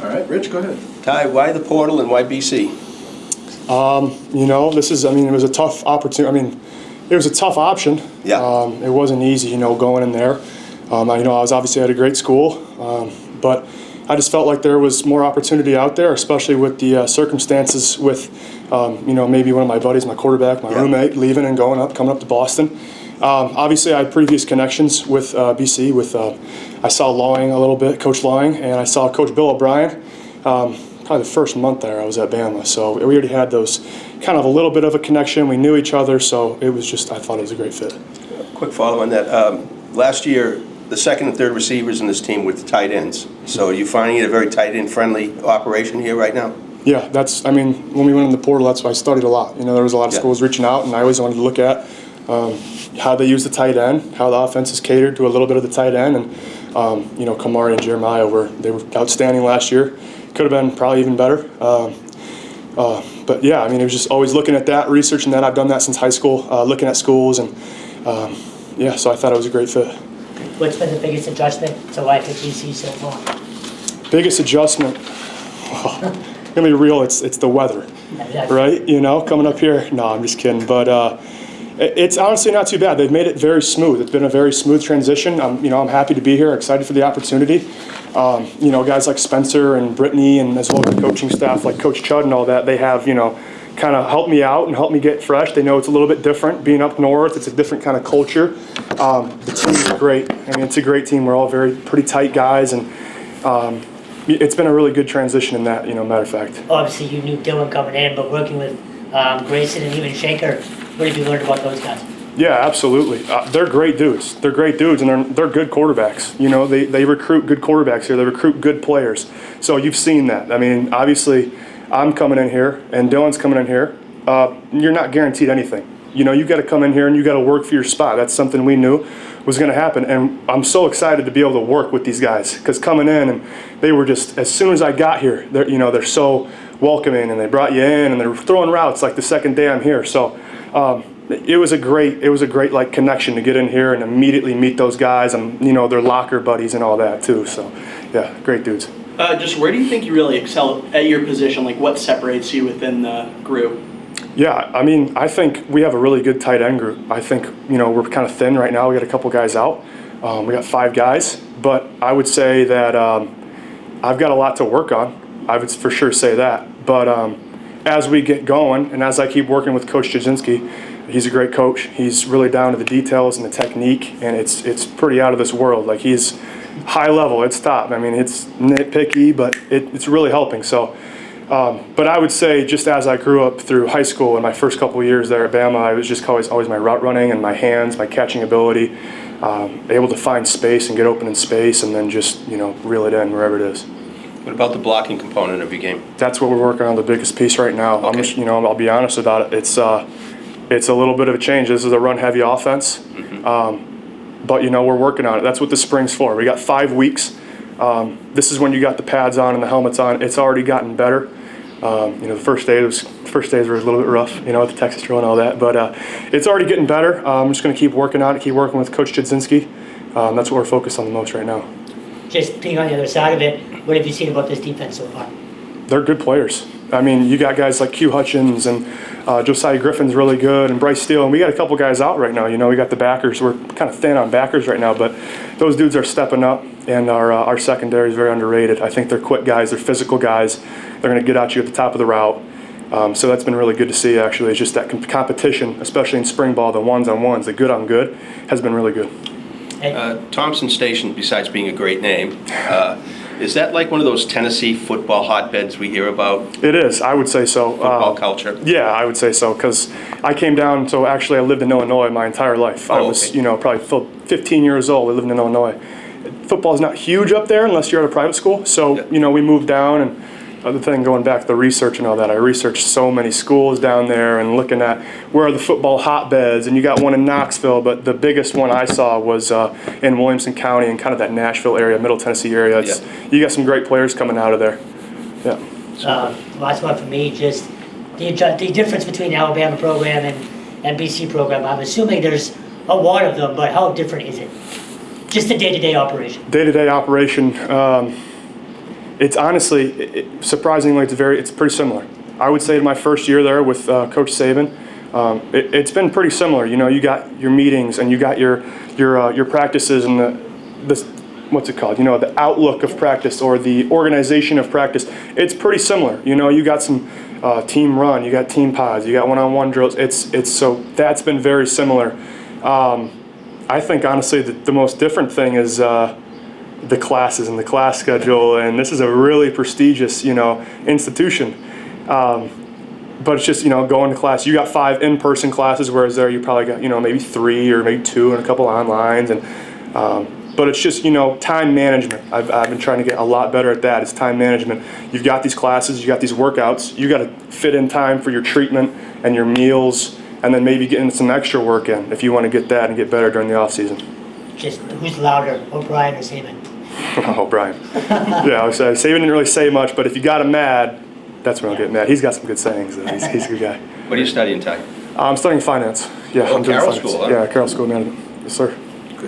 All right, Rich, go ahead. Ty, why the portal and why BC? It was a tough opportunity. It was a tough option. Yeah. It wasn't easy, going in there. I was obviously at a great school, but I just felt like there was more opportunity out there, especially with the circumstances with, maybe one of my buddies, my quarterback, my roommate, leaving and coming up to Boston. Obviously, I had previous connections with BC. I saw Lawing a little bit, Coach Lawing, and I saw Coach Bill O'Brien. Probably the first month there I was at Bama, so we already had those kind of a little bit of a connection. We knew each other, so it was just, I thought it was a great fit. Quick follow on that. Last year, the second and third receivers in this team were the tight ends. So are you finding it a very tight end friendly operation here right now? Yeah, when we went in the portal, that's why I studied a lot. There was a lot of schools reaching out, and I always wanted to look at how they use the tight end, how the offense is catered to a little bit of the tight end, and Kamari and Jeremiah they were outstanding last year. Could have been probably even better. But yeah, it was just always looking at that, researching that. I've done that since high school, looking at schools, and so I thought it was a great fit. What's been the biggest adjustment to life at BC so far? Biggest adjustment? Gonna be real, it's the weather, right? Coming up here. No, I'm just kidding. But it's honestly not too bad. They've made it very smooth. It's been a very smooth transition. I'm happy to be here, excited for the opportunity. Guys like Spencer and Brittany, and as well as the coaching staff like Coach Chud and all that, they have, kind of helped me out and helped me get fresh. They know it's a little bit different being up north. It's a different kind of culture. The team is great. It's a great team. We're all pretty tight guys, and it's been a really good transition in that, matter of fact. Obviously, you knew Dylan coming in, but working with Grayson and even Shaker, what have you learned about those guys? Yeah, absolutely. They're great dudes. They're great dudes, and they're good quarterbacks. They recruit good quarterbacks here. They recruit good players. So you've seen that. Obviously, I'm coming in here, and Dylan's coming in here. You're not guaranteed anything. You got to come in here and you got to work for your spot. That's something we knew was going to happen, and I'm so excited to be able to work with these guys, because coming in, and they were just, as soon as I got here, they're so welcoming, and they brought you in, and they're throwing routes like the second day I'm here. So it was a great like connection to get in here and immediately meet those guys, and their locker buddies and all that too. So yeah, great dudes. Just where do you think you really excel at your position? Like, what separates you within the group? Yeah, I think we have a really good tight end group. I think, we're kind of thin right now. We got a couple guys out. We got 5 guys, but I would say that I've got a lot to work on. I would for sure say that. But as we get going, and as I keep working with Coach Jasinski, he's a great coach. He's really down to the details and the technique, and it's pretty out of this world. Like, he's high level. It's top. It's nitpicky, but it's really helping. So. But I would say, just as I grew up through high school and my first couple of years there at Bama, I was just always my route running and my hands, my catching ability, able to find space and get open in space, and then just reel it in wherever it is. What about the blocking component of your game? That's what we're working on, the biggest piece right now. Okay. I'll be honest about it. It's a little bit of a change. This is a run-heavy offense, but we're working on it. That's what the spring's for. We got 5 weeks. This is when you got the pads on and the helmets on. It's already gotten better. The first days were a little bit rough, with the Texas drill and all that. But it's already getting better. I'm just going to keep working on it, keep working with Coach Jadzinski. That's what we're focused on the most right now. Just being on the other side of it, what have you seen about this defense so far? They're good players. You got guys like Q Hutchins and Josiah Griffin's really good, and Bryce Steele, and we got a couple guys out right now. We got the backers. We're kind of thin on backers right now, but those dudes are stepping up, and our secondary is very underrated. I think they're quick guys. They're physical guys. They're going to get at you at the top of the route. So that's been really good to see, actually. It's just that competition, especially in spring ball, the ones-on-ones, the good-on-good, has been really good. Thompson Station, besides being a great name, is that like one of those Tennessee football hotbeds we hear about? It is. I would say so. Football culture? Yeah, I would say so, because I came down, so actually I lived in Illinois my entire life. I was, probably 15 years old. I lived in Illinois. Football's not huge up there unless you're at a private school. So, we moved down, and the thing going back to the research and all that, I researched so many schools down there and looking at where are the football hotbeds, and you got one in Knoxville, but the biggest one I saw was in Williamson County and kind of that Nashville area, Middle Tennessee area. You got some great players coming out of there. Yeah. Last one for me, just the difference between the Alabama program and BC program. I'm assuming there's a lot of them, but how different is it? Just the day-to-day operation. Day-to-day operation. It's honestly, surprisingly, it's pretty similar. I would say in my first year there with Coach Saban, it's been pretty similar. You know, you got your meetings and you got your practices and the what's it called? You know, the outlook of practice or the organization of practice. It's pretty similar. You know, you got some team run, you got team pods, you got one-on-one drills. It's so that's been very similar. I think honestly the most different thing is the classes and the class schedule, and this is a really prestigious, you know, institution. But it's just, you know, going to class. You got 5 in-person classes, whereas there you probably got, you know, maybe 3 or maybe 2 and a couple onlines. And but it's just, you know, time management. I've been trying to get a lot better at that. It's time management. You've got these classes, you got these workouts. You got to fit in time for your treatment and your meals, and then maybe getting some extra work in if you want to get that and get better during the off season. Just who's louder, O'Brien or Saban? Oh, Brian. Yeah, I was saying, Saban didn't really say much, but if you got him mad, that's when I'll get mad. He's got some good sayings, though. He's a good guy. What are you studying, Ty? I'm studying finance. Yeah, Oh, I'm doing Carroll finance. School, huh? Yeah, Carroll School of Management. Yes, sir.